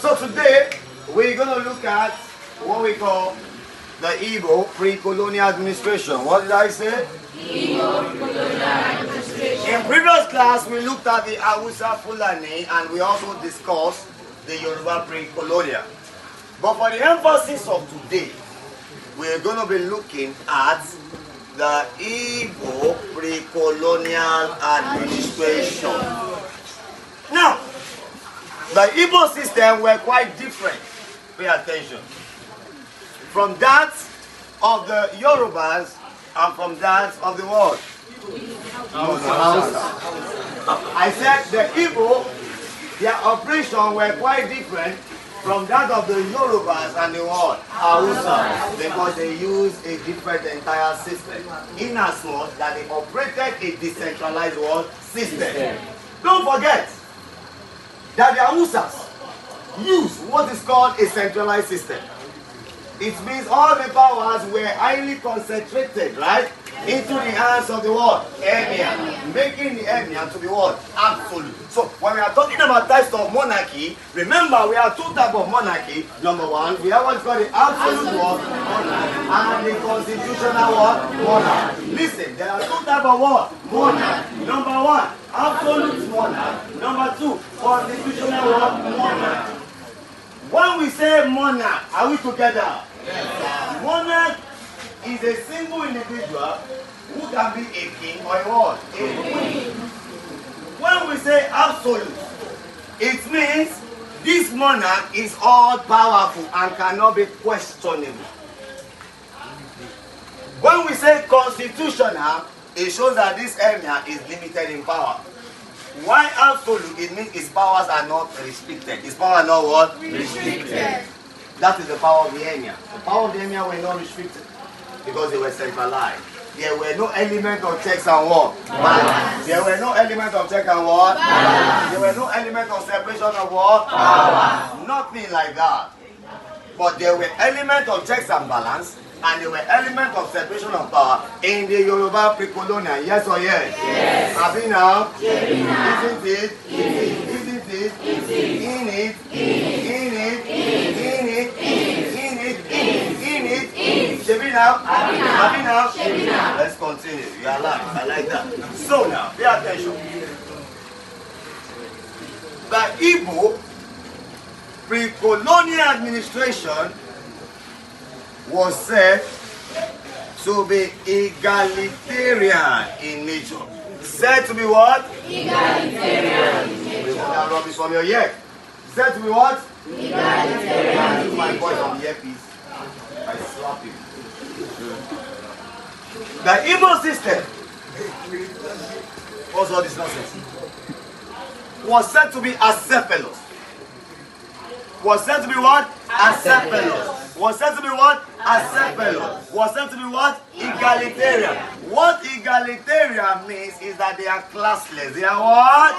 So today we're going to look at what we call the Igbo pre-colonial administration. What did I say? Igbo pre-colonial administration. In previous class we looked at the Hausa Fulani and we also discussed the Yoruba pre-colonial. But for the emphasis of today, we're going to be looking at the Igbo pre-colonial administration. Now, the Igbo system were quite different, pay attention, from that of the Yorubas and from that of the world. No, I said the Igbo, their operation were quite different from that of the Yorubas and the world, Hausa, because they use a different entire system, in as much that they operated a decentralized world system. Don't forget that the Hausas use what is called a centralized system. It means all the powers were highly concentrated, right, into the hands of the what? Emir, making the Emir to be what? Absolute. So when we are talking about types of monarchy, remember we have two types of monarchy. Number one, we have what's called the absolute what? Monarch and the constitutional what? Monarch. Listen, there are two types of what? Monarch. Number one, absolute monarch. Number two, constitutional what? Monarch. When we say monarch, are we together? Yes. Monarch is a single individual who can be a king or a what? A queen. When we say absolute, it means this monarch is all powerful and cannot be questionable. When we say constitutional, it shows that this emir is limited in power. Why absolute? It means his powers are not restricted. His power are not what? Restricted. That is the power of the emir. The power of the emir were not restricted because they were centralized. There were no element of checks and what? Balance. There were no element of check and what? Balance. There were no element of separation of what? Power. Nothing like that. But there were elements of checks and balance, and there were elements of separation of power in the Yoruba pre-colonial. Yes or yes? Yes. Have you now? Yes. Isn't it? Yes. Isn't it? Yes. In it? Yes. In it? Yes. In it? Yes. In it? Yes. In it? Yes. Have you now? Have you now? Let's continue. You are alive. I like that. So now, pay attention. The Igbo pre-colonial administration was said to be egalitarian in nature. Said to be what? Egalitarian in nature. Remove that rubbish from your ear. Said to be what? Egalitarian in nature. My voice on the earpiece. I slap you. The Igbo system, what's all this nonsense? Was said to be acephalous. Was said to be what? Acephalous. Was said to be what? Acephalous. Was said to be what? Egalitarian. What egalitarian means is that they are classless. They are what?